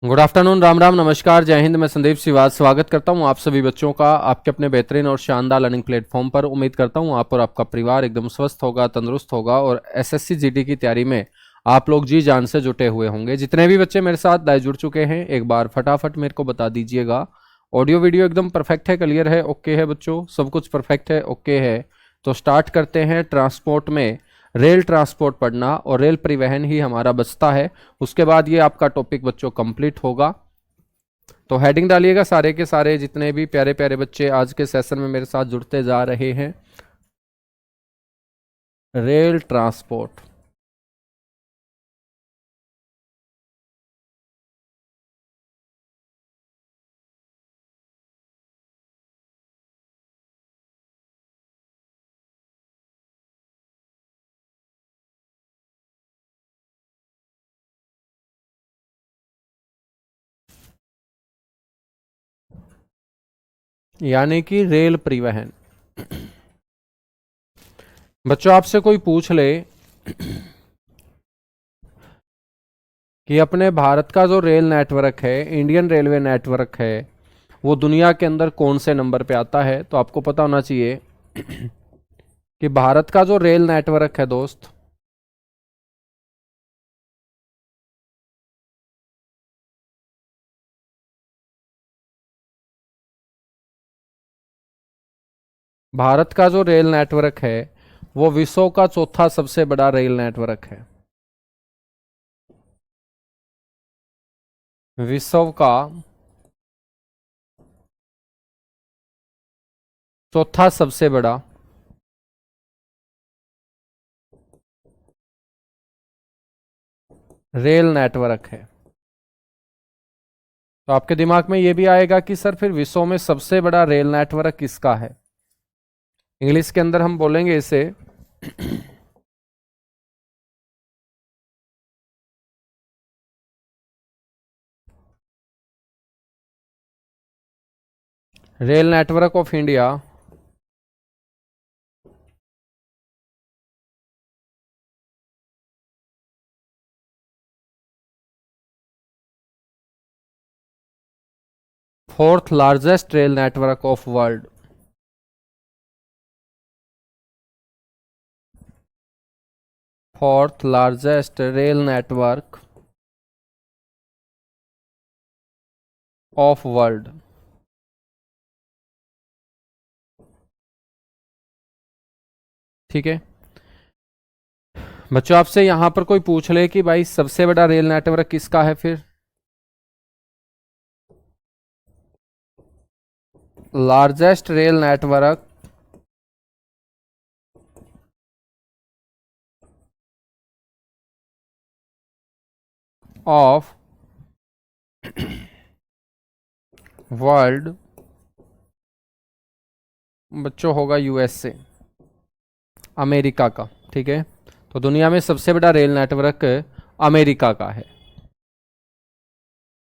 Good afternoon, Ram Ram, नमस्कार, जय हिंद। मैं संदीप सिवाज स्वागत करता हूं आप सभी बच्चों का आपके अपने बेहतरीन और शानदार लर्निंग प्लेटफॉर्म पर। उम्मीद करता हूं आप और आपका परिवार एकदम स्वस्थ होगा, तंदुरुस्त होगा और एसएससी जीडी की तैयारी में आप लोग जी जान से जुटे हुए होंगे। जितने भी बच्चे मेरे साथ लाइव जुड़ चुके हैं, एक बार फटाफट मेरे को बता दीजिएगा। ऑडियो वीडियो एकदम परफेक्ट है, क्लियर है, ओके है बच्चों? सब कुछ परफेक्ट है, ओके है। तो स्टार्ट करते हैं। ट्रांसपोर्ट में रेल ट्रांसपोर्ट पढ़ना और रेल परिवहन ही हमारा बचता है। उसके बाद ये आपका टॉपिक बच्चों कंप्लीट होगा। तो हेडिंग डालिएगा सारे के सारे जितने भी प्यारे प्यारे बच्चे आज के सेशन में मेरे साथ जुड़ते जा रहे हैं। Rail transport. यानी कि रेल परिवहन। बच्चों आपसे कोई पूछ ले कि अपने भारत का जो रेल नेटवर्क है, इंडियन रेलवे नेटवर्क है, वो दुनिया के अंदर कौन से नंबर पे आता है? तो आपको पता होना चाहिए कि भारत का जो रेल नेटवर्क है दोस्त, भारत का जो रेल नेटवर्क है वो विश्व का चौथा सबसे बड़ा रेल नेटवर्क है। विश्व का चौथा सबसे बड़ा रेल नेटवर्क है। तो आपके दिमाग में यह भी आएगा कि सर फिर विश्व में सबसे बड़ा रेल नेटवर्क किसका है? इंग्लिश के अंदर हम बोलेंगे इसे rail network of India fourth largest rail network of world. Fourth largest rail network of world. ठीक है बच्चों, आपसे यहां पर कोई पूछ ले कि भाई सबसे बड़ा रेल नेटवर्क किसका है, फिर largest rail network of world बच्चों होगा यूएसए, अमेरिका का। ठीक है, तो दुनिया में सबसे बड़ा रेल नेटवर्क अमेरिका का है।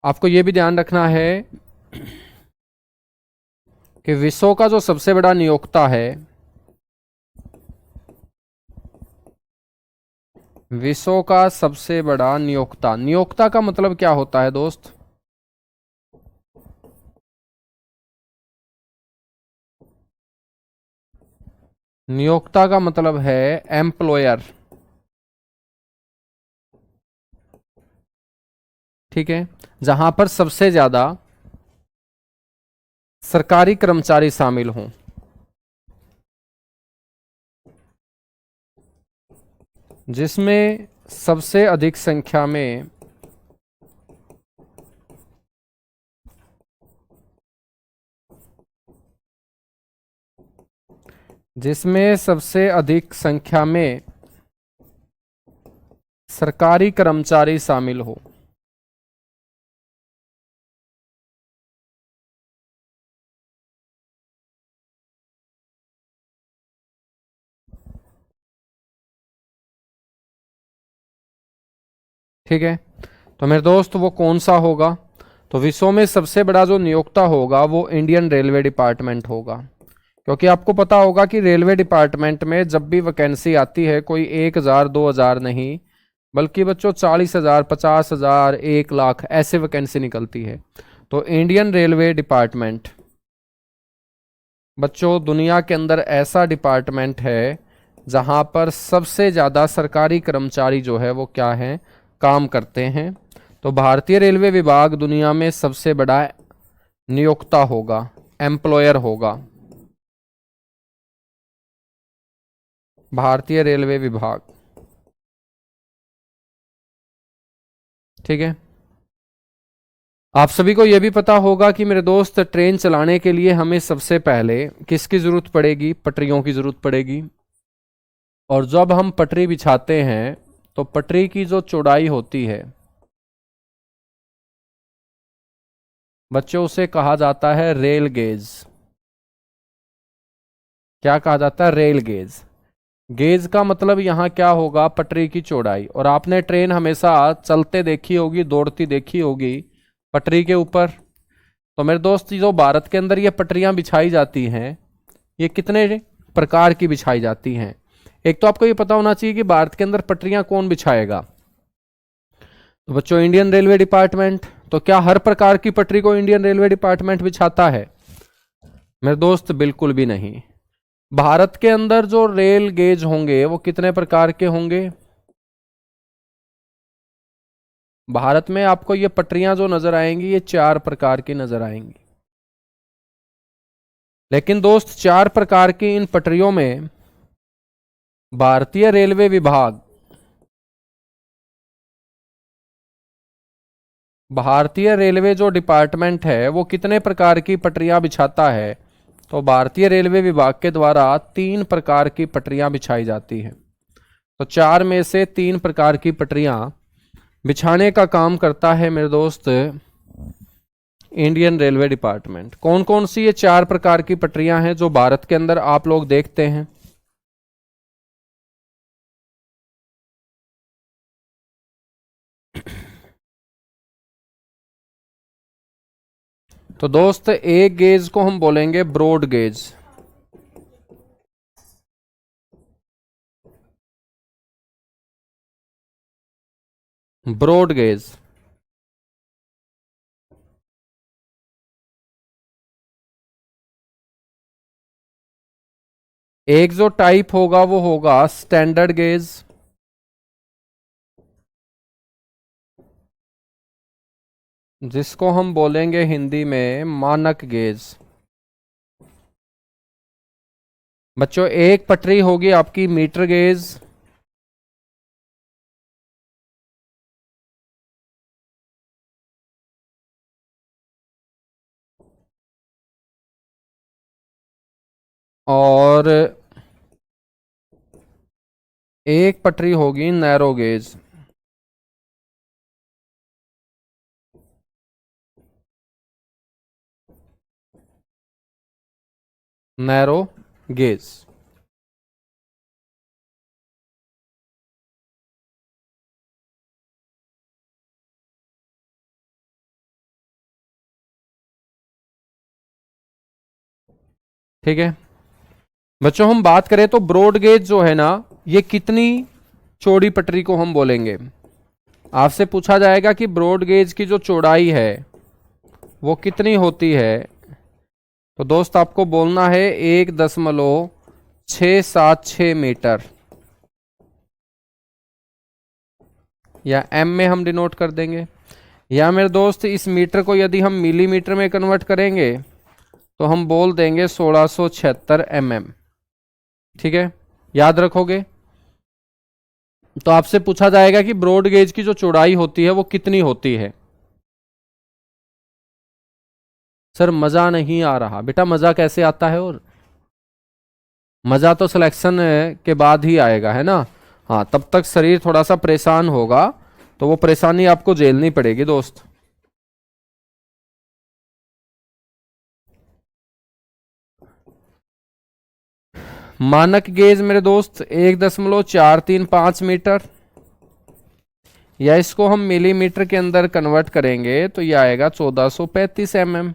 आपको यह भी ध्यान रखना है कि विश्व का जो सबसे बड़ा नियोक्ता है, विश्व का सबसे बड़ा नियोक्ता, नियोक्ता का मतलब क्या होता है दोस्त? नियोक्ता का मतलब है एम्प्लॉयर। ठीक है, जहां पर सबसे ज्यादा सरकारी कर्मचारी शामिल हों, जिसमें सबसे अधिक संख्या में जिसमें सबसे अधिक संख्या में सरकारी कर्मचारी शामिल हो। ठीक है, तो मेरे दोस्त वो कौन सा होगा? तो विश्व में सबसे बड़ा जो नियोक्ता होगा वो इंडियन रेलवे डिपार्टमेंट होगा। क्योंकि आपको पता होगा कि रेलवे डिपार्टमेंट में जब भी वैकेंसी आती है, कोई 1000 2000 नहीं, बल्कि बच्चों 40,000, 50,000, 1 लाख ऐसे वैकेंसी निकलती है। तो इंडियन रेलवे डिपार्टमेंट बच्चों दुनिया के अंदर ऐसा डिपार्टमेंट है जहां पर सबसे ज़्यादा सरकारी कर्मचारी जो है वो क्या है, काम करते हैं। तो भारतीय रेलवे विभाग दुनिया में सबसे बड़ा नियोक्ता होगा, एम्प्लॉयर होगा, भारतीय रेलवे विभाग। ठीक है, आप सभी को यह भी पता होगा कि मेरे दोस्त ट्रेन चलाने के लिए हमें सबसे पहले किसकी जरूरत पड़ेगी, पटरियों की जरूरत पड़ेगी। और जब हम पटरी बिछाते हैं तो पटरी की जो चौड़ाई होती है बच्चों उसे कहा जाता है रेल गेज। क्या कहा जाता है, रेल गेज। गेज का मतलब यहां क्या होगा, पटरी की चौड़ाई। और आपने ट्रेन हमेशा चलते देखी होगी, दौड़ती देखी होगी पटरी के ऊपर। तो मेरे दोस्त जो भारत के अंदर ये पटरियां बिछाई जाती हैं ये कितने प्रकार की बिछाई जाती हैं। एक तो आपको ये पता होना चाहिए कि भारत के अंदर पटरियां कौन बिछाएगा, तो बच्चों इंडियन रेलवे डिपार्टमेंट। तो क्या हर प्रकार की पटरी को इंडियन रेलवे डिपार्टमेंट बिछाता है? मेरे दोस्त बिल्कुल भी नहीं। भारत के अंदर जो रेल गेज होंगे वो कितने प्रकार के होंगे? भारत में आपको ये पटरियां जो नजर आएंगी ये 4 प्रकार की नजर आएंगी। लेकिन दोस्त 4 प्रकार की इन पटरियों में भारतीय रेलवे विभाग, भारतीय रेलवे जो डिपार्टमेंट है वो कितने प्रकार की पटरियां बिछाता है? तो भारतीय रेलवे विभाग के द्वारा 3 प्रकार की पटरियां बिछाई जाती हैं। तो 4 में से 3 प्रकार की पटरियां बिछाने का काम करता है मेरे दोस्त इंडियन रेलवे डिपार्टमेंट। कौन कौन सी ये 4 प्रकार की पटरियां हैं जो भारत के अंदर आप लोग देखते हैं? तो दोस्त एक गेज को हम बोलेंगे ब्रॉड गेज। Broad gauge. एक जो टाइप होगा वो होगा स्टैंडर्ड गेज, जिसको हम बोलेंगे हिंदी में मानक गेज। बच्चों एक पटरी होगी आपकी मीटर गेज, और एक पटरी होगी नैरो गेज। Narrow gauge. ठीक है बच्चों, हम बात करें तो ब्रॉड गेज जो है ना ये कितनी चौड़ी पटरी को हम बोलेंगे। आपसे पूछा जाएगा कि ब्रॉड गेज की जो चौड़ाई है वो कितनी होती है, तो दोस्त आपको बोलना है 1.676 मीटर, या एम में हम डिनोट कर देंगे। या मेरे दोस्त इस मीटर को यदि हम मिलीमीटर में कन्वर्ट करेंगे तो हम बोल देंगे 1676 mm। ठीक है, याद रखोगे। तो आपसे पूछा जाएगा कि ब्रॉड गेज की जो चौड़ाई होती है वो कितनी होती है। सर मजा नहीं आ रहा, बेटा मजा कैसे आता है, और मजा तो सिलेक्शन के बाद ही आएगा, है ना। हाँ तब तक शरीर थोड़ा सा परेशान होगा, तो वो परेशानी आपको झेलनी पड़ेगी दोस्त। मानक गेज मेरे दोस्त 1.435 मीटर, या इसको हम मिलीमीटर के अंदर कन्वर्ट करेंगे तो ये आएगा 1435 mm।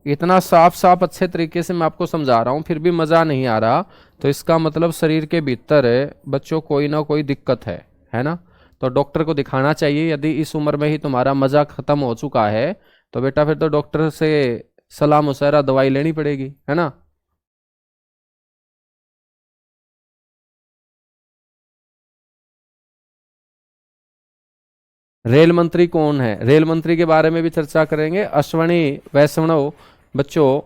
इतना साफ साफ अच्छे तरीके से मैं आपको समझा रहा हूं फिर भी मजा नहीं आ रहा, तो इसका मतलब शरीर के भीतर बच्चों कोई ना कोई दिक्कत है ना। तो डॉक्टर को दिखाना चाहिए। यदि इस उम्र में ही तुम्हारा मजा खत्म हो चुका है तो बेटा फिर तो डॉक्टर से सलाह मुशहरा दवाई लेनी पड़ेगी, है ना। रेल मंत्री कौन है, रेल मंत्री के बारे में भी चर्चा करेंगे। अश्वनी वैष्णव बच्चों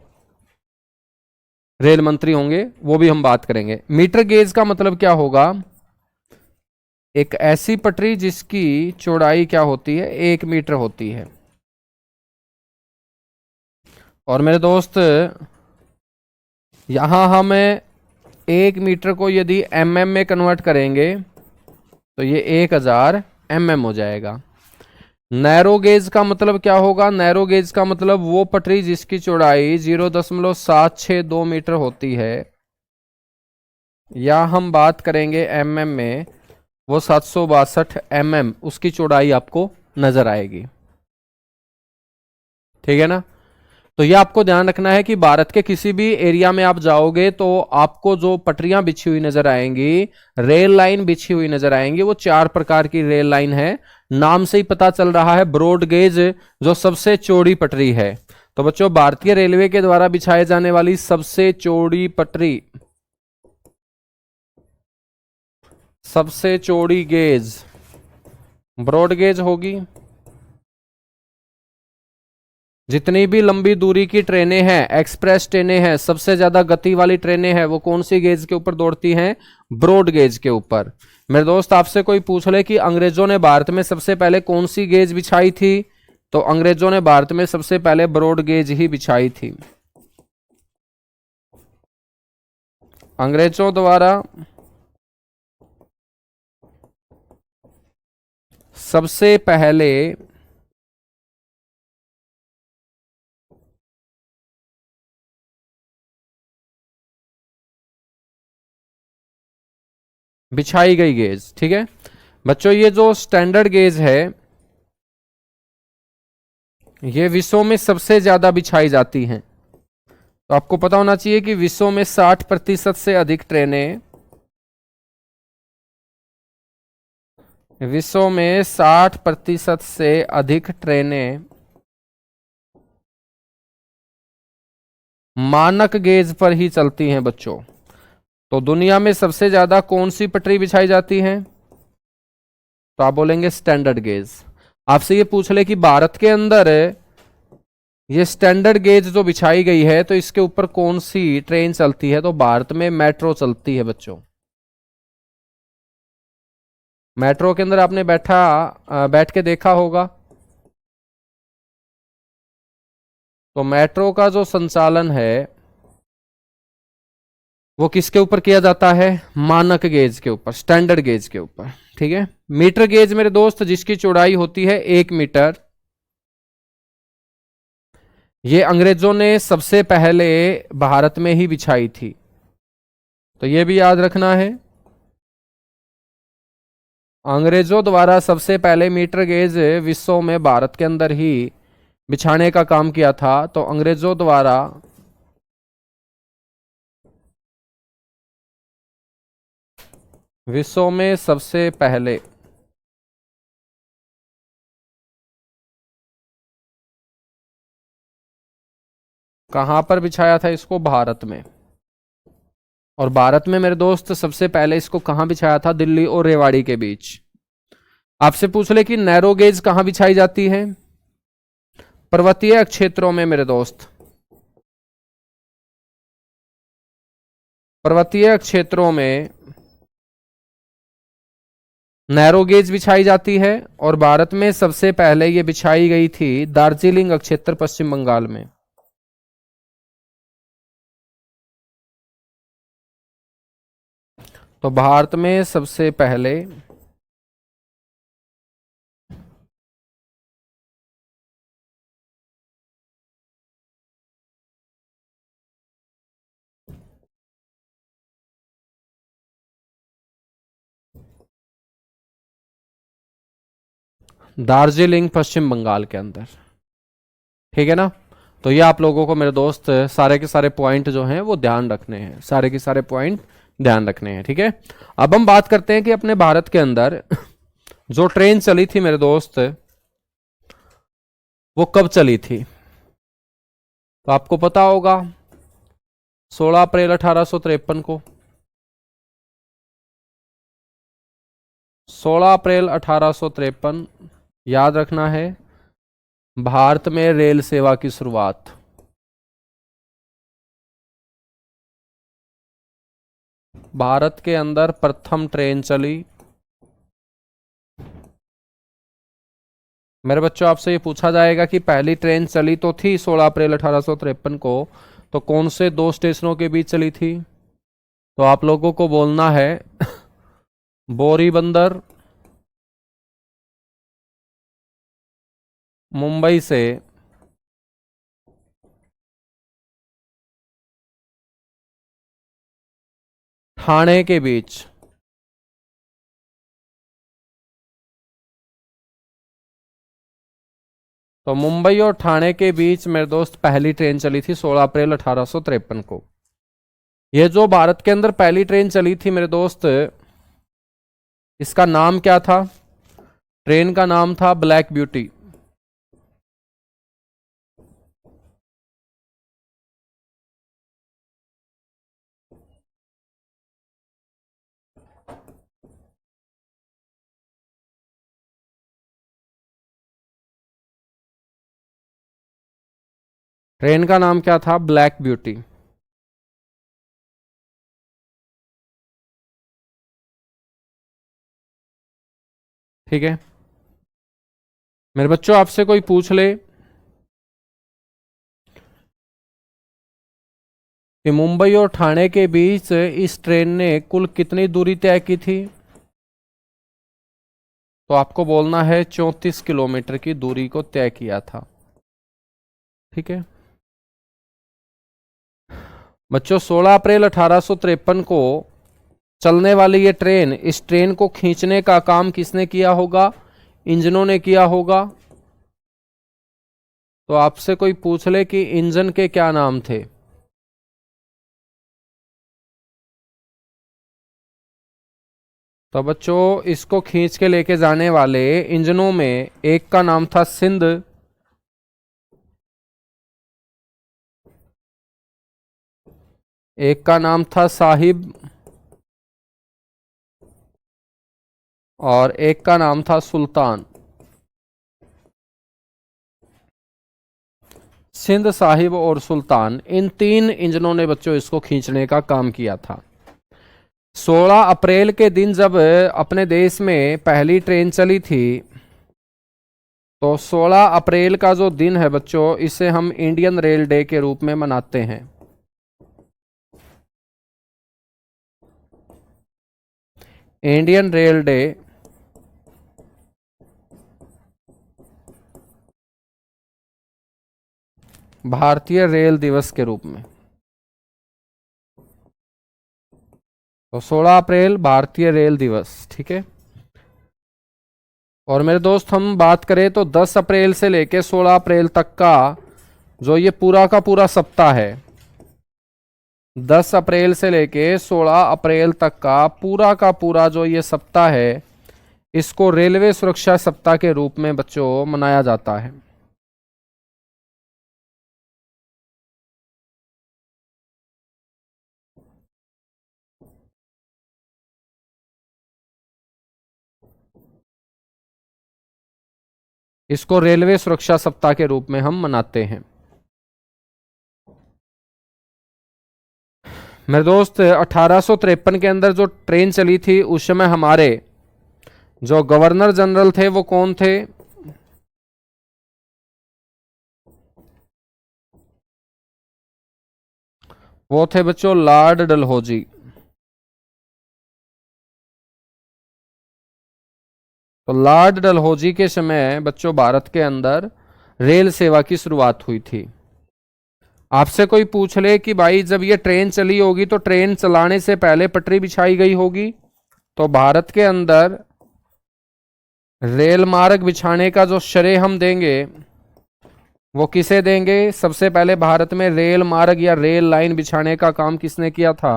रेल मंत्री होंगे, वो भी हम बात करेंगे। मीटर गेज का मतलब क्या होगा? एक ऐसी पटरी जिसकी चौड़ाई क्या होती है, 1 मीटर होती है। और मेरे दोस्त यहां हम 1 मीटर को यदि mm में कन्वर्ट करेंगे तो ये 1000 mm हो जाएगा। नैरो गेज का मतलब क्या होगा? नैरो गेज का मतलब वो पटरी जिसकी चौड़ाई 0.762 मीटर होती है, या हम बात करेंगे mm में, वो 762 mm उसकी चौड़ाई आपको नजर आएगी। ठीक है ना। तो ये आपको ध्यान रखना है कि भारत के किसी भी एरिया में आप जाओगे तो आपको जो पटरियां बिछी हुई नजर आएंगी, रेल लाइन बिछी हुई नजर आएंगी, वो 4 प्रकार की रेल लाइन है। नाम से ही पता चल रहा है, ब्रॉड गेज जो सबसे चौड़ी पटरी है। तो बच्चों भारतीय रेलवे के द्वारा बिछाए जाने वाली सबसे चौड़ी पटरी, सबसे चौड़ी गेज ब्रॉड गेज होगी। जितनी भी लंबी दूरी की ट्रेनें हैं, एक्सप्रेस ट्रेनें हैं, सबसे ज्यादा गति वाली ट्रेनें हैं, वो कौन सी गेज के ऊपर दौड़ती हैं? ब्रॉड गेज के ऊपर। मेरे दोस्त आपसे कोई पूछ ले कि अंग्रेजों ने भारत में सबसे पहले कौन सी गेज बिछाई थी, तो अंग्रेजों ने भारत में सबसे पहले ब्रॉड गेज ही बिछाई थी। अंग्रेजों द्वारा सबसे पहले बिछाई गई गेज। ठीक है बच्चों, ये जो स्टैंडर्ड गेज है ये विश्व में सबसे ज्यादा बिछाई जाती हैं। तो आपको पता होना चाहिए कि विश्व में 60% से अधिक ट्रेनें, विश्व में 60% से अधिक ट्रेनें मानक गेज पर ही चलती हैं बच्चों। तो दुनिया में सबसे ज्यादा कौन सी पटरी बिछाई जाती है? तो आप बोलेंगे स्टैंडर्ड गेज। आपसे ये पूछ ले कि भारत के अंदर ये स्टैंडर्ड गेज जो बिछाई गई है तो इसके ऊपर कौन सी ट्रेन चलती है? तो भारत में मेट्रो चलती है बच्चों। मेट्रो के अंदर आपने बैठ के देखा होगा। तो मेट्रो का जो संचालन है वो किसके ऊपर किया जाता है? मानक गेज के ऊपर, स्टैंडर्ड गेज के ऊपर। ठीक है। मीटर गेज मेरे दोस्त जिसकी चौड़ाई होती है 1 मीटर, ये अंग्रेजों ने सबसे पहले भारत में ही बिछाई थी। तो ये भी याद रखना है, अंग्रेजों द्वारा सबसे पहले मीटर गेज विश्व में भारत के अंदर ही बिछाने का काम किया था। तो अंग्रेजों द्वारा विश्व में सबसे पहले कहां पर बिछाया था इसको? भारत में। और भारत में मेरे दोस्त सबसे पहले इसको कहां बिछाया था? दिल्ली और रेवाड़ी के बीच। आपसे पूछ ले कि नैरो गेज कहां बिछाई जाती है? पर्वतीय क्षेत्रों में मेरे दोस्त, पर्वतीय क्षेत्रों में नैरो गेज बिछाई जाती है। और भारत में सबसे पहले ये बिछाई गई थी दार्जिलिंग क्षेत्र, पश्चिम बंगाल में। तो भारत में सबसे पहले दार्जिलिंग, पश्चिम बंगाल के अंदर। ठीक है ना। तो ये आप लोगों को मेरे दोस्त सारे के सारे पॉइंट जो हैं वो ध्यान रखने हैं, सारे के सारे पॉइंट ध्यान रखने हैं। ठीक है। अब हम बात करते हैं कि अपने भारत के अंदर जो ट्रेन चली थी मेरे दोस्त, वो कब चली थी? तो आपको पता होगा 16 अप्रैल 1853 को। 16 अप्रैल 1853 याद रखना है, भारत में रेल सेवा की शुरुआत। भारत के अंदर प्रथम ट्रेन चली। मेरे बच्चों, आपसे ये पूछा जाएगा कि पहली ट्रेन चली तो थी 16 अप्रैल 1853 को, तो कौन से दो स्टेशनों के बीच चली थी? तो आप लोगों को बोलना है बोरीबंदर, मुंबई से ठाणे के बीच। तो मुंबई और ठाणे के बीच मेरे दोस्त पहली ट्रेन चली थी 16 अप्रैल 1853 को। यह जो भारत के अंदर पहली ट्रेन चली थी मेरे दोस्त, इसका नाम क्या था? ट्रेन का नाम था ब्लैक ब्यूटी। ट्रेन का नाम क्या था? Black beauty. ठीक है मेरे बच्चों, आपसे कोई पूछ ले कि मुंबई और ठाणे के बीच इस ट्रेन ने कुल कितनी दूरी तय की थी, तो आपको बोलना है 34 किलोमीटर की दूरी को तय किया था। ठीक है बच्चों, 16 अप्रैल 1853 को चलने वाली ये ट्रेन, इस ट्रेन को खींचने का काम किसने किया होगा? इंजनों ने किया होगा। तो आपसे कोई पूछ ले कि इंजन के क्या नाम थे, तो बच्चों इसको खींच के लेके जाने वाले इंजनों में एक का नाम था सिंध, एक का नाम था साहिब, और एक का नाम था सुल्तान। सिंध, साहिब और सुल्तान, इन तीन इंजनों ने बच्चों इसको खींचने का काम किया था। 16 अप्रैल के दिन जब अपने देश में पहली ट्रेन चली थी, तो 16 अप्रैल का जो दिन है बच्चों, इसे हम इंडियन रेल डे के रूप में मनाते हैं। इंडियन रेल डे भारतीय रेल दिवस के रूप में। तो 16 अप्रैल भारतीय रेल दिवस। ठीक है और मेरे दोस्त, हम बात करें तो 10 अप्रैल से लेकर 16 अप्रैल तक का जो ये पूरा का पूरा सप्ताह है, 10 अप्रैल से लेके 16 अप्रैल तक का पूरा जो ये सप्ताह है, इसको रेलवे सुरक्षा सप्ताह के रूप में बच्चों मनाया जाता है। इसको रेलवे सुरक्षा सप्ताह के रूप में हम मनाते हैं। मेरे दोस्त, 1853 के अंदर जो ट्रेन चली थी, उस समय हमारे जो गवर्नर जनरल थे वो कौन थे? वो थे बच्चों लॉर्ड डलहौजी। तो लॉर्ड डलहौजी के समय बच्चों भारत के अंदर रेल सेवा की शुरुआत हुई थी। आपसे कोई पूछ ले कि भाई जब ये ट्रेन चली होगी तो ट्रेन चलाने से पहले पटरी बिछाई गई होगी, तो भारत के अंदर रेल मार्ग बिछाने का जो श्रेय हम देंगे वो किसे देंगे? सबसे पहले भारत में रेल मार्ग या रेल लाइन बिछाने का काम किसने किया था?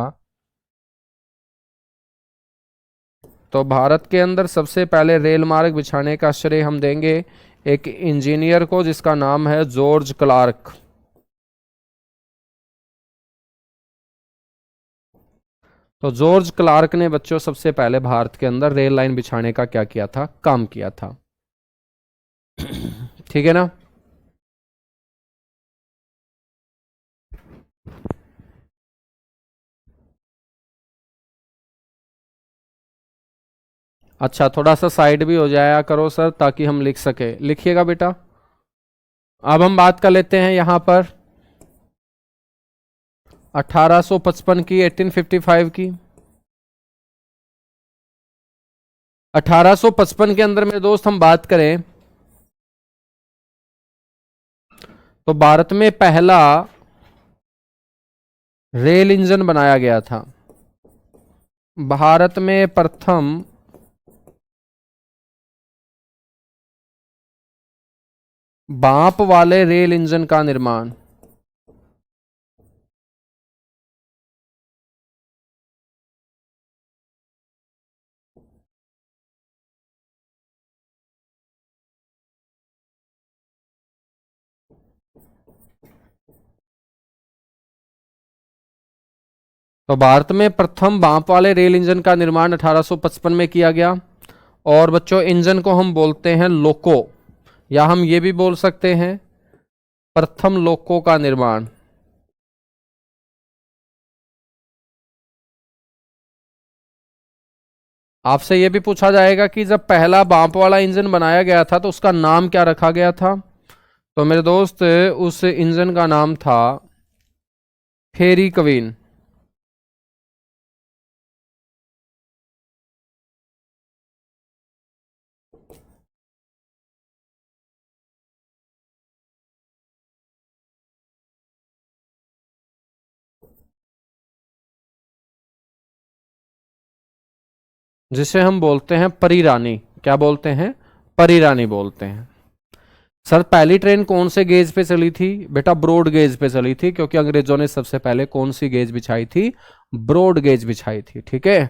तो भारत के अंदर सबसे पहले रेल मार्ग बिछाने का श्रेय हम देंगे एक इंजीनियर को जिसका नाम है जॉर्ज क्लार्क। तो जॉर्ज क्लार्क ने बच्चों सबसे पहले भारत के अंदर रेल लाइन बिछाने का क्या किया था, काम किया था। ठीक है ना। अच्छा, थोड़ा सा साइड भी हो जाया करो सर ताकि हम लिख सके। लिखिएगा बेटा। अब हम बात कर लेते हैं यहां पर 1855 की, 1855 की। 1855 के अंदर मेरे दोस्त हम बात करें तो भारत में पहला रेल इंजन बनाया गया था। भारत में प्रथम भाप वाले रेल इंजन का निर्माण। तो भारत में प्रथम भाप वाले रेल इंजन का निर्माण 1855 में किया गया। और बच्चों इंजन को हम बोलते हैं लोको, या हम ये भी बोल सकते हैं प्रथम लोको का निर्माण। आपसे यह भी पूछा जाएगा कि जब पहला भाप वाला इंजन बनाया गया था तो उसका नाम क्या रखा गया था। तो मेरे दोस्त उस इंजन का नाम था फेरी क्वीन। जिसे हम बोलते हैं परी रानी। क्या बोलते हैं, परी रानी बोलते हैं। सर पहली ट्रेन कौन से गेज पे चली थी, बेटा ब्रॉड गेज पे चली थी, क्योंकि अंग्रेजों ने सबसे पहले कौन सी गेज बिछाई थी, ब्रॉड गेज बिछाई थी। ठीक है।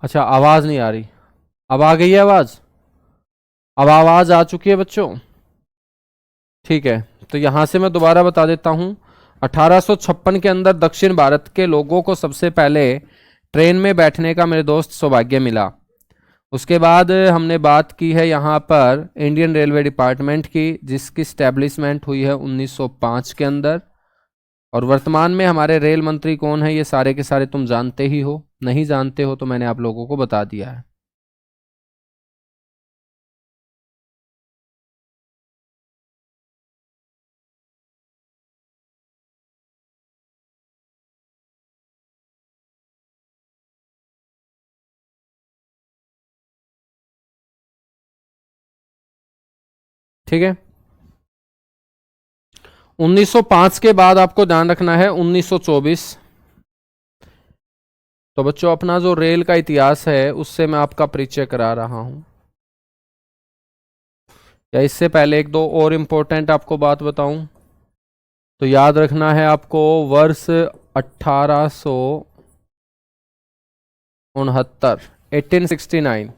अच्छा, आवाज नहीं आ रही। अब आ गई है आवाज। अब आवाज आ चुकी है बच्चों। ठीक है, तो यहां से मैं दोबारा बता देता हूं। 1856 के अंदर दक्षिण भारत के लोगों को सबसे पहले ट्रेन में बैठने का मेरे दोस्त सौभाग्य मिला। उसके बाद हमने बात की है यहाँ पर इंडियन रेलवे डिपार्टमेंट की, जिसकी स्टैब्लिशमेंट हुई है 1905 के अंदर। और वर्तमान में हमारे रेल मंत्री कौन है, ये सारे के सारे तुम जानते ही हो। नहीं जानते हो तो मैंने आप लोगों को बता दिया है। ठीक है। 1905 के बाद आपको ध्यान रखना है 1924। तो बच्चों, अपना जो रेल का इतिहास है उससे मैं आपका परिचय करा रहा हूं। या इससे पहले एक दो और इम्पोर्टेंट आपको बात बताऊं तो याद रखना है आपको, वर्ष 1869, 1869।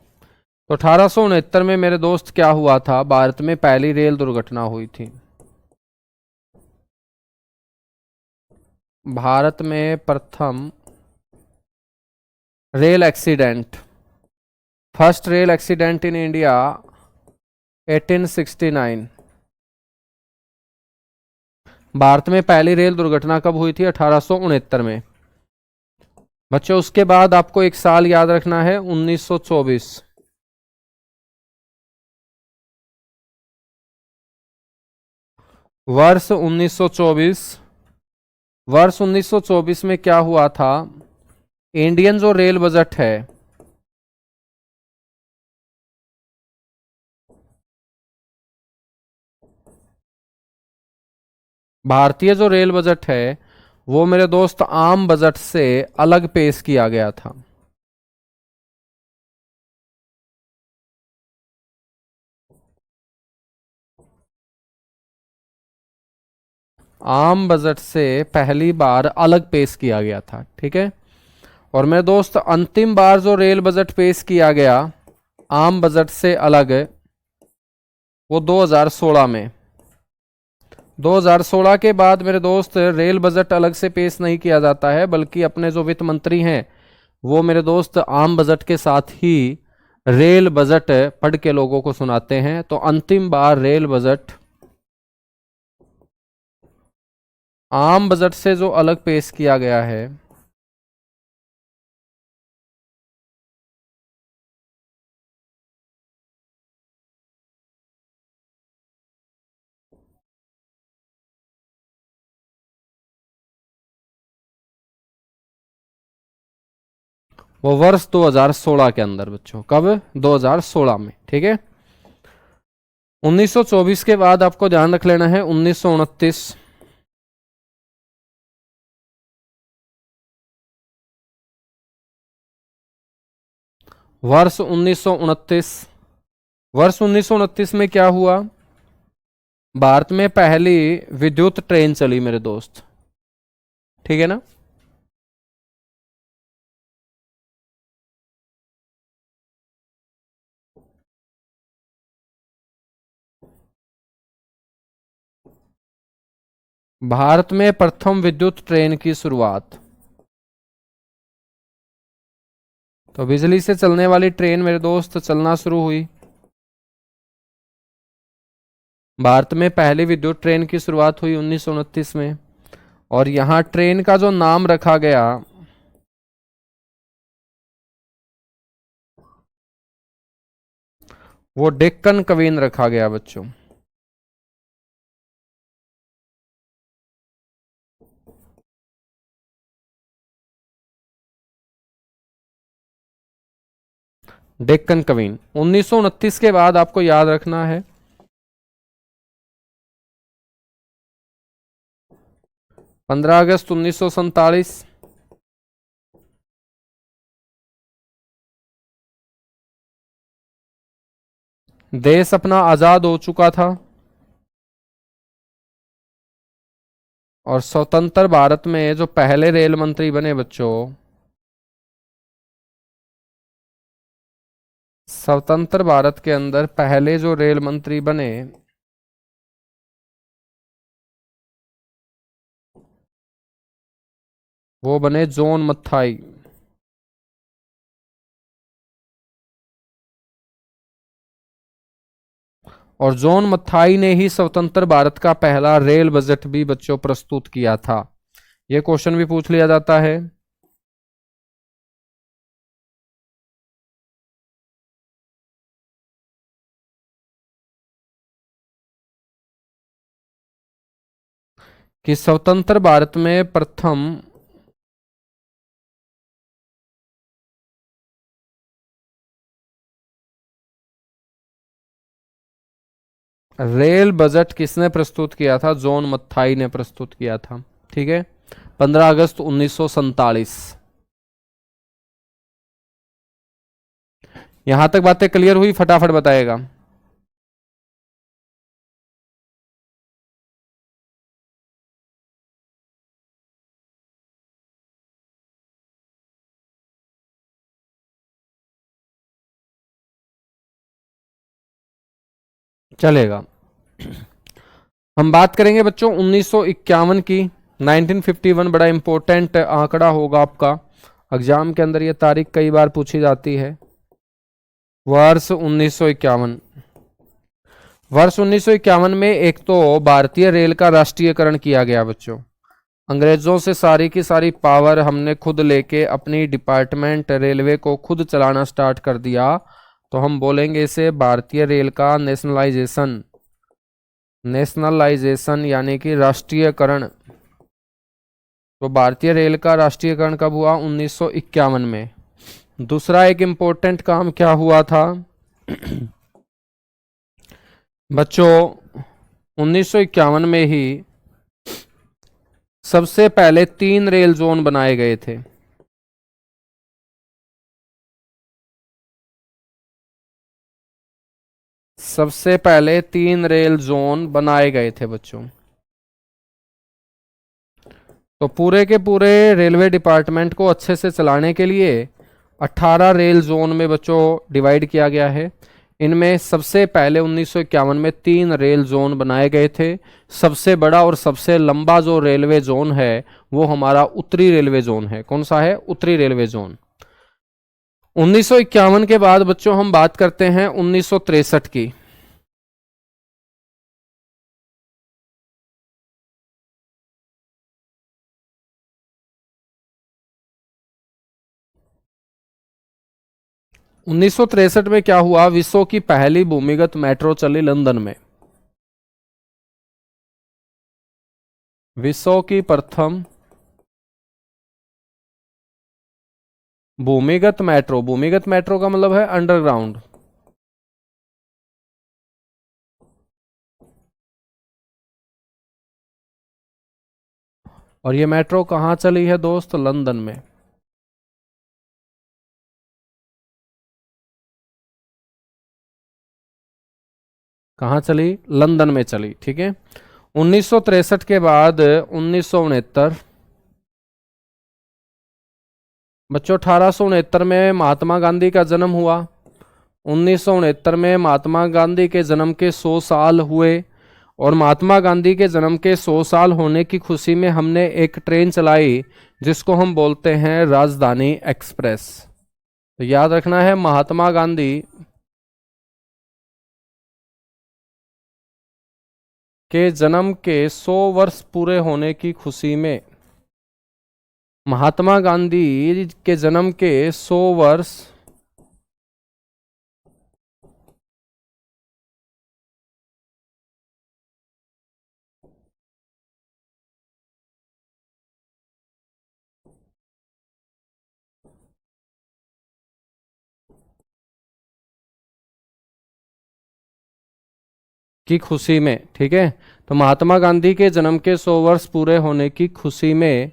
तो 1869 में मेरे दोस्त क्या हुआ था, भारत में पहली रेल दुर्घटना हुई थी। भारत में प्रथम rail accident, first rail accident in India 1869। Bharat में पहली रेल दुर्घटना कब हुई थी, 1869 में। बच्चों, उसके बाद आपको एक साल याद रखना है 1924। वर्ष 1924। वर्ष 1924 में क्या हुआ था, इंडियन जो रेल बजट है, भारतीय जो रेल बजट है वो मेरे दोस्त आम बजट से अलग पेश किया गया था। आम बजट से पहली बार अलग पेश किया गया था। ठीक है। और मेरे दोस्त, अंतिम बार जो रेल बजट पेश किया गया आम बजट से अलग, वो 2016 में। 2016 के बाद मेरे दोस्त रेल बजट अलग से पेश नहीं किया जाता है, बल्कि अपने जो वित्त मंत्री हैं वो मेरे दोस्त आम बजट के साथ ही रेल बजट पढ़ के लोगों को सुनाते हैं। तो अंतिम बार रेल बजट आम बजट से जो अलग पेश किया गया है, वो वर्ष 2016 के अंदर बच्चों। कब, 2016 में। ठीक है। 1924 के बाद आपको ध्यान रख लेना है 1929। वर्ष 1929। वर्ष 1929 में क्या हुआ, भारत में पहली विद्युत ट्रेन चली मेरे दोस्त। ठीक है ना। भारत में प्रथम विद्युत ट्रेन की शुरुआत। तो बिजली से चलने वाली ट्रेन मेरे दोस्त चलना शुरू हुई। भारत में पहली विद्युत ट्रेन की शुरुआत हुई 1929 में। और यहां ट्रेन का जो नाम रखा गया, वो डेक्कन क्वीन रखा गया बच्चों। डेक्कन क्वीन। 1929 के बाद आपको याद रखना है 15 अगस्त 1947। देश अपना आजाद हो चुका था और स्वतंत्र भारत में जो पहले रेल मंत्री बने बच्चों, स्वतंत्र भारत के अंदर पहले जो रेल मंत्री बने वो बने जॉन मथाई। और जॉन मथाई ने ही स्वतंत्र भारत का पहला रेल बजट भी बच्चों प्रस्तुत किया था। यह क्वेश्चन भी पूछ लिया जाता है। कि स्वतंत्र भारत में प्रथम रेल बजट किसने प्रस्तुत किया था? जॉन मथाई ने प्रस्तुत किया था। ठीक है, 15 अगस्त 1947। यहां तक बातें क्लियर हुई? फटाफट बताएगा। चलेगा। हम बात करेंगे बच्चों 1951 की। 1951 बड़ा इंपॉर्टेंट आंकड़ा होगा आपका, एग्जाम के अंदर यह तारीख कई बार पूछी जाती है। वर्ष 1951। वर्ष 1951 में एक तो भारतीय रेल का राष्ट्रीयकरण किया गया बच्चों। अंग्रेजों से सारी की सारी पावर हमने खुद लेके अपनी डिपार्टमेंट रेलवे को खुद चलाना स्टार्ट कर दिया, तो हम बोलेंगे इसे भारतीय रेल का नेशनलाइजेशन। नेशनलाइजेशन यानी कि राष्ट्रीयकरण। तो भारतीय रेल का राष्ट्रीयकरण कब हुआ? 1951 में। दूसरा एक इंपॉर्टेंट काम क्या हुआ था बच्चों? 1951 में ही सबसे पहले 3 रेल जोन बनाए गए थे। सबसे पहले 3 रेल जोन बनाए गए थे बच्चों। तो पूरे के पूरे रेलवे डिपार्टमेंट को अच्छे से चलाने के लिए 18 रेल जोन में बच्चों डिवाइड किया गया है। इनमें सबसे पहले 1951 में 3 रेल जोन बनाए गए थे। सबसे बड़ा और सबसे लंबा जो रेलवे जोन है वो हमारा उत्तरी रेलवे जोन है। कौन सा है? उत्तरी रेलवे जोन। 1951 के बाद बच्चों हम बात करते हैं 1963 की। उन्नीस में क्या हुआ? विश्व की पहली भूमिगत मेट्रो चली लंदन में। विश्व की प्रथम भूमिगत मेट्रो। भूमिगत मेट्रो का मतलब है अंडरग्राउंड। और ये मेट्रो कहां चली है दोस्त? लंदन में। कहां चली? लंदन में चली। ठीक है। 1963 के बाद 1969 बच्चों, 1869 में महात्मा गांधी का जन्म हुआ। 1969 में महात्मा गांधी के जन्म के 100 साल हुए। और महात्मा गांधी के जन्म के 100 साल होने की खुशी में हमने एक ट्रेन चलाई जिसको हम बोलते हैं राजधानी एक्सप्रेस। तो याद रखना है, महात्मा गांधी के जन्म के 100 वर्ष पूरे होने की खुशी में, महात्मा गांधी के जन्म के 100 वर्ष की खुशी में, ठीक है, तो महात्मा गांधी के जन्म के 100 वर्ष पूरे होने की खुशी में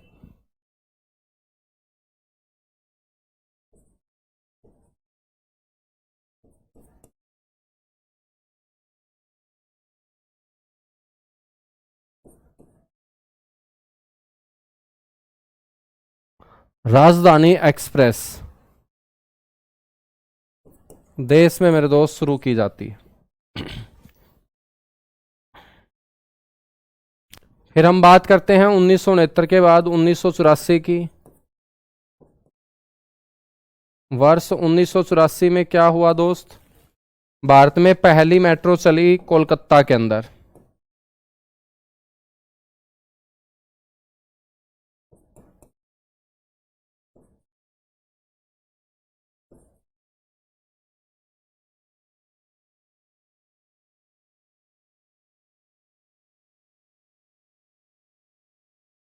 राजधानी एक्सप्रेस देश में मेरे दोस्त शुरू की जाती है। फिर हम बात करते हैं 1969 के बाद 1984 की। वर्ष 1984 में क्या हुआ दोस्त? भारत में पहली मेट्रो चली कोलकाता के अंदर।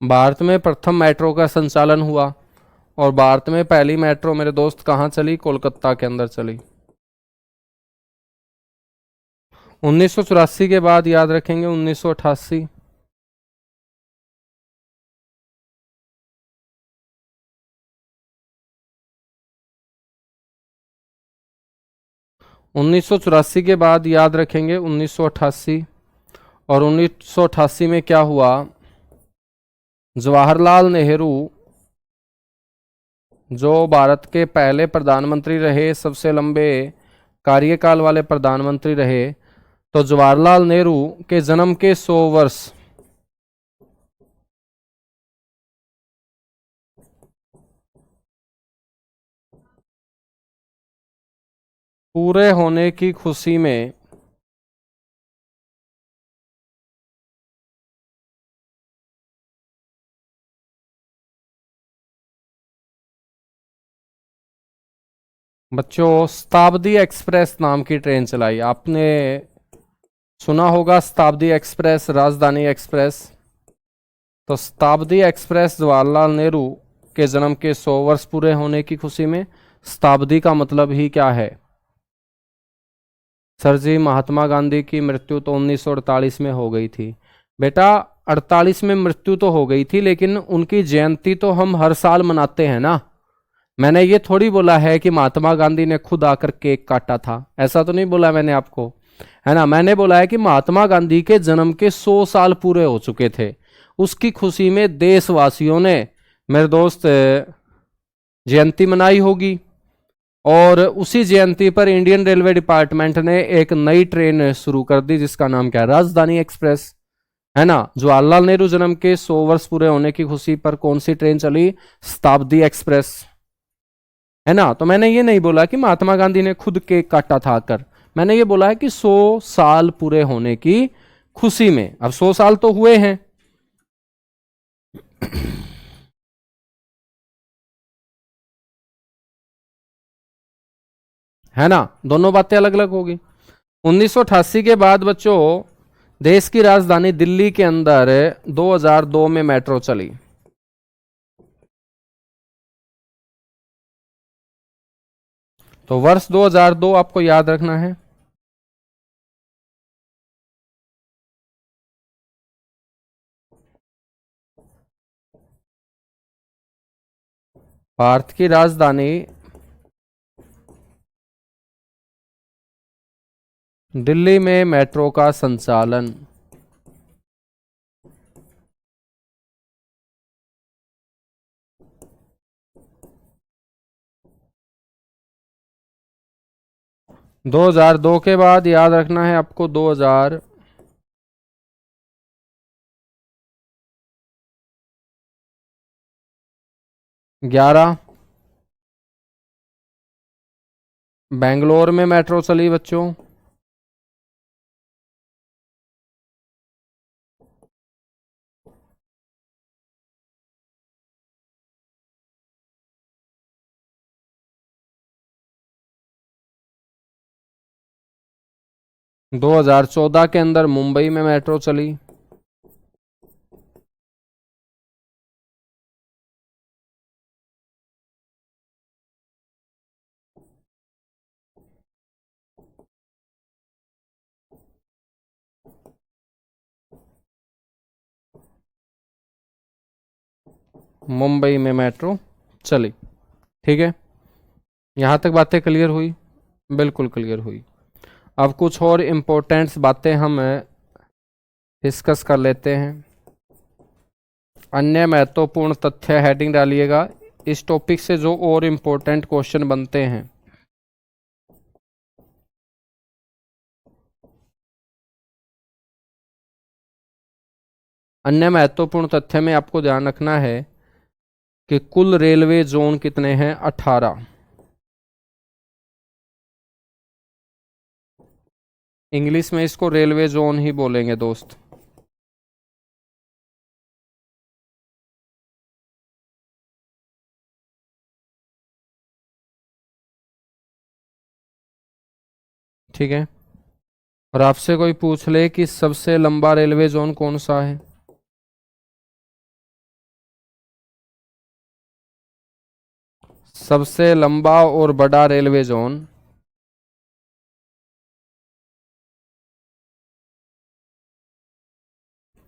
भारत में प्रथम मेट्रो का संचालन हुआ और भारत में पहली मेट्रो मेरे दोस्त कहाँ चली? कोलकाता के अंदर चली। 1984 के बाद याद रखेंगे 1988। उन्नीस सौ चौरासी के बाद याद रखेंगे 1988। और 1988 में क्या हुआ? जवाहरलाल नेहरू जो भारत के पहले प्रधानमंत्री रहे, सबसे लंबे कार्यकाल वाले प्रधानमंत्री रहे, तो जवाहरलाल नेहरू के जन्म के 100 वर्ष पूरे होने की खुशी में बच्चों शताब्दी एक्सप्रेस नाम की ट्रेन चलाई। आपने सुना होगा शताब्दी एक्सप्रेस, राजधानी एक्सप्रेस। तो शताब्दी एक्सप्रेस जवाहरलाल नेहरू के जन्म के 100 वर्ष पूरे होने की खुशी में। शताब्दी का मतलब ही क्या है सर जी? महात्मा गांधी की मृत्यु तो 1948 में हो गई थी बेटा। 48 में मृत्यु तो हो गई थी, लेकिन उनकी जयंती तो हम हर साल मनाते हैं ना। मैंने ये थोड़ी बोला है कि महात्मा गांधी ने खुद आकर केक काटा था, ऐसा तो नहीं बोला मैंने आपको, है ना। मैंने बोला है कि महात्मा गांधी के जन्म के 100 साल पूरे हो चुके थे, उसकी खुशी में देशवासियों ने मेरे दोस्त जयंती मनाई होगी। और उसी जयंती पर इंडियन रेलवे डिपार्टमेंट ने एक नई ट्रेन शुरू कर दी जिसका नाम क्या है? राजधानी एक्सप्रेस, है ना। जवाहरलाल नेहरू जन्म के 100 वर्ष पूरे होने की खुशी पर कौन सी ट्रेन चली? शताब्दी एक्सप्रेस, है ना। तो मैंने ये नहीं बोला कि महात्मा गांधी ने खुद केक काटा था आकर, मैंने ये बोला है कि 100 साल पूरे होने की खुशी में। अब 100 साल तो हुए हैं। है ना, दोनों बातें अलग अलग होगी। 1988 के बाद बच्चों देश की राजधानी दिल्ली के अंदर 2002 में मेट्रो चली। तो वर्ष 2002 आपको याद रखना है। भारत की राजधानी दिल्ली में मेट्रो का संचालन। दो हजार दो के बाद याद रखना है आपको 2011 बेंगलोर में मेट्रो चली बच्चों। दो हजार चौदह के अंदर मुंबई में मेट्रो चली। मुंबई में मेट्रो चली, ठीक है। यहां तक बातें क्लियर हुई? बिल्कुल क्लियर हुई। अब कुछ और इम्पोर्टेंट्स बातें हम डिस्कस कर लेते हैं। अन्य महत्वपूर्ण तथ्य हेडिंग डालिएगा। इस टॉपिक से जो और इम्पोर्टेंट क्वेश्चन बनते हैं, अन्य महत्वपूर्ण तथ्य में आपको ध्यान रखना है कि कुल रेलवे जोन कितने हैं? 18। इंग्लिश में इसको रेलवे जोन ही बोलेंगे दोस्त। ठीक है। और आपसे कोई पूछ ले कि सबसे लंबा रेलवे जोन कौन सा है, सबसे लंबा और बड़ा रेलवे जोन,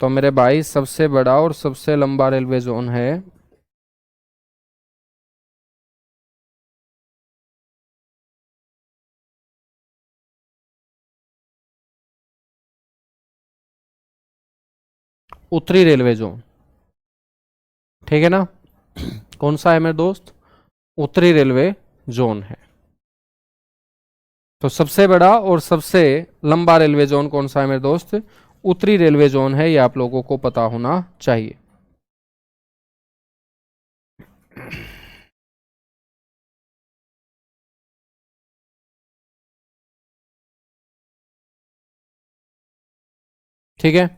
तो मेरे भाई सबसे बड़ा और सबसे लंबा रेलवे जोन है उत्तरी रेलवे जोन। ठीक है ना। कौन सा है मेरे दोस्त, उत्तरी रेलवे जोन है। तो सबसे बड़ा और सबसे लंबा रेलवे जोन कौन सा है मेरे दोस्त, उत्तरी रेलवे जोन है, ये आप लोगों को पता होना चाहिए। ठीक है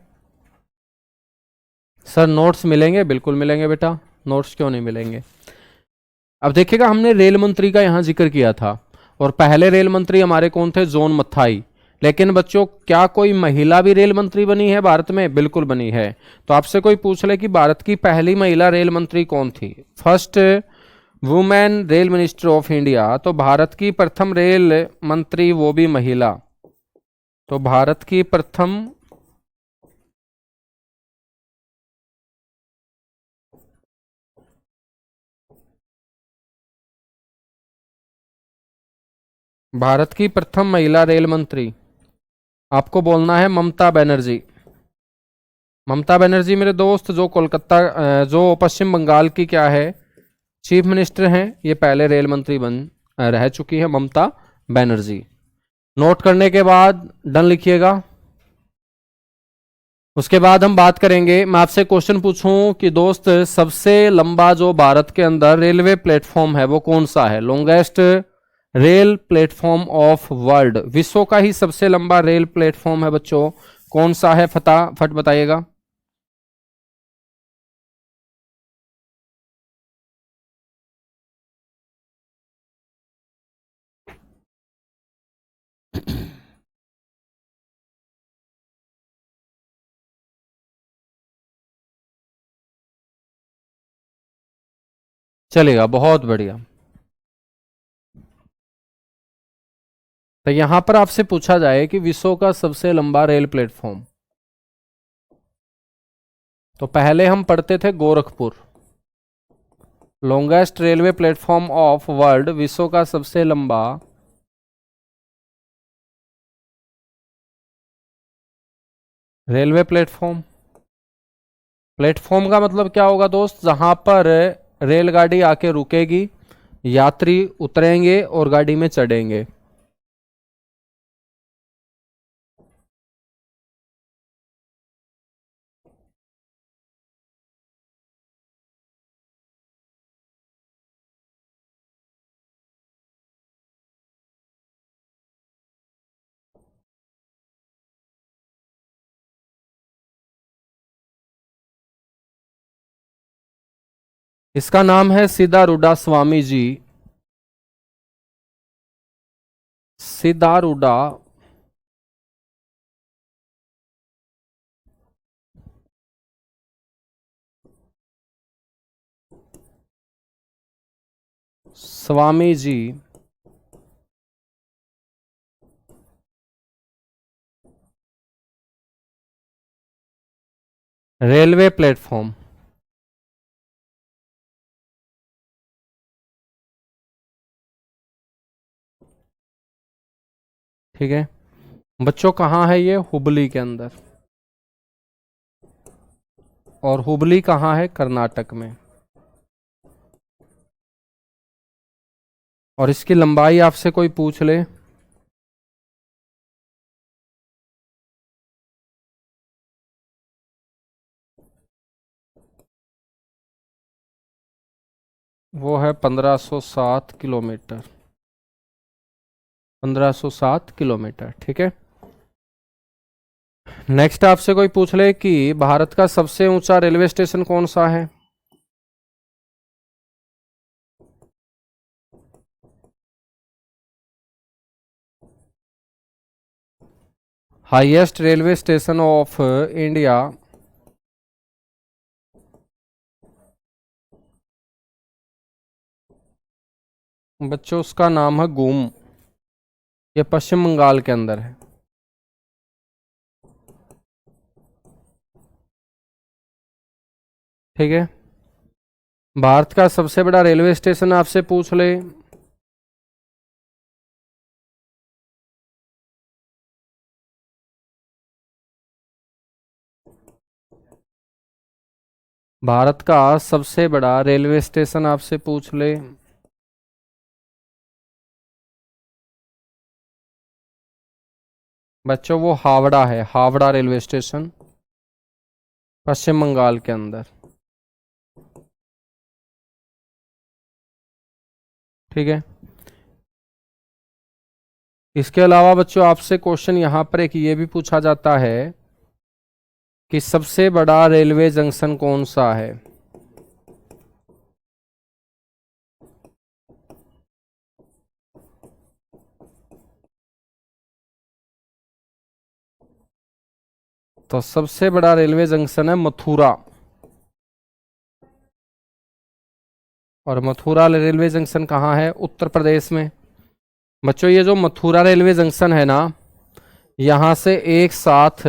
सर, नोट्स मिलेंगे, बिल्कुल मिलेंगे बेटा, नोट्स क्यों नहीं मिलेंगे। अब देखिएगा, हमने रेल मंत्री का यहां जिक्र किया था, और पहले रेल मंत्री हमारे कौन थे, जोन मथाई। लेकिन बच्चों, क्या कोई महिला भी रेल मंत्री बनी है भारत में, बिल्कुल बनी है। तो आपसे कोई पूछ ले कि भारत की पहली महिला रेल मंत्री कौन थी, first women rail minister of India, तो भारत की प्रथम रेल मंत्री वो भी महिला। तो भारत की प्रथम भारत की प्रथम महिला रेल मंत्री, आपको बोलना है ममता बनर्जी। ममता बनर्जी मेरे दोस्त, जो कोलकाता जो पश्चिम बंगाल की क्या है, चीफ मिनिस्टर हैं, ये पहले रेल मंत्री बन रह चुकी है ममता बनर्जी। नोट करने के बाद डन लिखिएगा। उसके बाद हम बात करेंगे, मैं आपसे क्वेश्चन पूछूं कि दोस्त सबसे लंबा जो भारत के अंदर रेलवे प्लेटफॉर्म है वो कौन सा है, longest rail platform of world, विश्व का ही सबसे लंबा रेल प्लेटफॉर्म है बच्चों, कौन सा है, फटाफट बताइएगा। चलेगा, बहुत बढ़िया। तो यहां पर आपसे पूछा जाए कि विश्व का सबसे लंबा रेल प्लेटफॉर्म, तो पहले हम पढ़ते थे Gorakhpur, longest railway platform of world, विश्व का सबसे लंबा रेलवे प्लेटफॉर्म। प्लेटफॉर्म का मतलब क्या होगा दोस्त, जहां पर रेलगाड़ी आके रुकेगी, यात्री उतरेंगे और गाड़ी में चढ़ेंगे। इसका नाम है सिद्धारूढ़ा स्वामी जी, सिद्धारूढ़ा स्वामी जी। रेलवे प्लेटफॉर्म, ठीक है बच्चों, कहाँ है ये, हुबली के अंदर, और हुबली कहाँ है, कर्नाटक में। और इसकी लंबाई आपसे कोई पूछ ले, वो है 1507 किलोमीटर, 1507 किलोमीटर। ठीक है, नेक्स्ट आपसे कोई पूछ ले कि भारत का सबसे ऊंचा रेलवे स्टेशन कौन सा है? Highest railway station of India. बच्चों उसका नाम है गुम। ये पश्चिम बंगाल के अंदर है। ठीक है। भारत का सबसे बड़ा रेलवे स्टेशन आपसे पूछ ले। भारत का सबसे बड़ा रेलवे स्टेशन आपसे पूछ ले। बच्चों वो हावड़ा है, हावड़ा रेलवे स्टेशन, पश्चिम बंगाल के अंदर। ठीक है। इसके अलावा बच्चों आपसे क्वेश्चन यहां पर एक ये भी पूछा जाता है कि सबसे बड़ा रेलवे जंक्शन कौन सा है? तो सबसे बड़ा रेलवे जंक्शन है मथुरा। और मथुरा रेलवे जंक्शन कहाँ है? उत्तर प्रदेश में। बच्चों ये जो मथुरा रेलवे जंक्शन है ना, यहां से एक साथ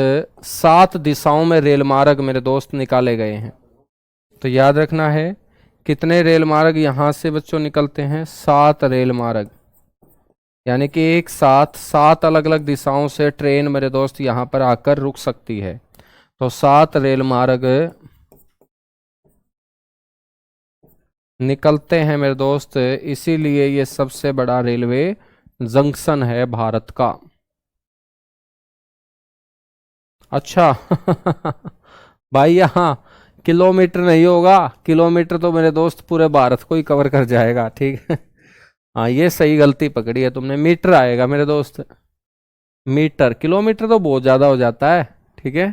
7 दिशाओं में रेल मार्ग मेरे दोस्त निकाले गए हैं। तो याद रखना है, कितने रेल मार्ग यहां से बच्चों निकलते हैं? 7 रेल मार्ग। यानी कि एक साथ 7 अलग अलग दिशाओं से ट्रेन मेरे दोस्त यहां पर आकर रुक सकती है। तो 7 रेल मार्ग निकलते हैं मेरे दोस्त, इसीलिए ये सबसे बड़ा रेलवे जंक्शन है भारत का। अच्छा भाई यहाँ किलोमीटर नहीं होगा, किलोमीटर तो मेरे दोस्त पूरे भारत को ही कवर कर जाएगा। ठीक है। हाँ ये सही गलती पकड़ी है तुमने, मीटर आएगा मेरे दोस्त। मीटर, किलोमीटर तो बहुत ज़्यादा हो जाता है। ठीक है।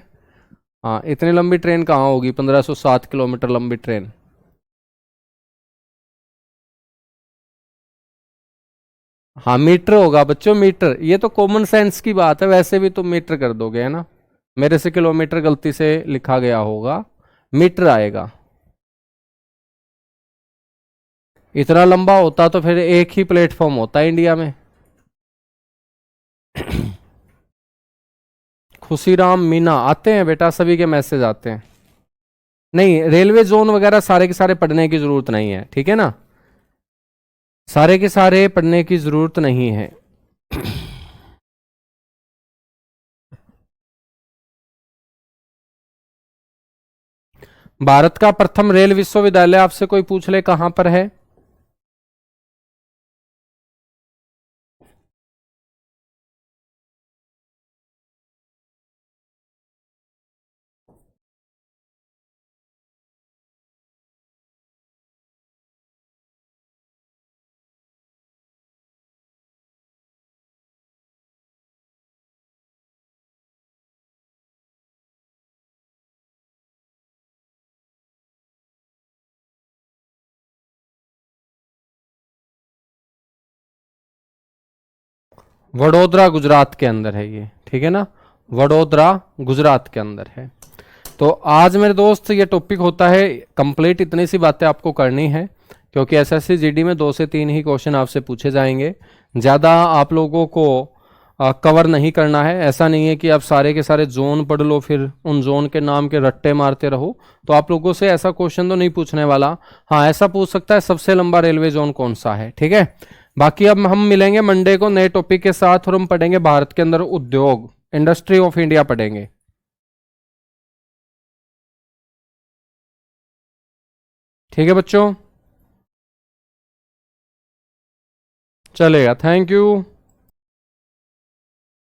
हाँ इतनी लंबी ट्रेन कहाँ होगी, 1507 किलोमीटर लंबी ट्रेन। हाँ मीटर होगा बच्चों, मीटर। ये तो कॉमन सेंस की बात है, वैसे भी तुम मीटर कर दोगे है ना। मेरे से किलोमीटर गलती से लिखा गया होगा, मीटर आएगा। इतना लंबा होता तो फिर एक ही प्लेटफॉर्म होता है इंडिया में। खुशीराम मीना आते हैं बेटा, सभी के मैसेज आते हैं। नहीं रेलवे जोन वगैरह सारे के सारे पढ़ने की जरूरत नहीं है, ठीक है ना। सारे के सारे पढ़ने की जरूरत नहीं है। भारत का प्रथम रेल विश्वविद्यालय आपसे कोई पूछ ले कहां पर है? वडोदरा गुजरात के अंदर है ये, ठीक है ना। वडोदरा गुजरात के अंदर है। तो आज मेरे दोस्त ये टॉपिक होता है कंप्लीट, इतनी सी बातें आपको करनी है, क्योंकि एसएससी जीडी में 2 से 3 ही क्वेश्चन आपसे पूछे जाएंगे। ज़्यादा आप लोगों को कवर नहीं करना है। ऐसा नहीं है कि आप सारे के सारे जोन पढ़ लो फिर उन जोन के नाम के रट्टे मारते रहो। तो आप लोगों से ऐसा क्वेश्चन तो नहीं पूछने वाला। हाँ ऐसा पूछ सकता है सबसे लंबा रेलवे जोन कौन सा है, ठीक है। बाकी अब हम मिलेंगे मंडे को नए टॉपिक के साथ, और हम पढ़ेंगे भारत के अंदर उद्योग, इंडस्ट्री ऑफ इंडिया पढ़ेंगे। ठीक है बच्चों, चलेगा। Thank you.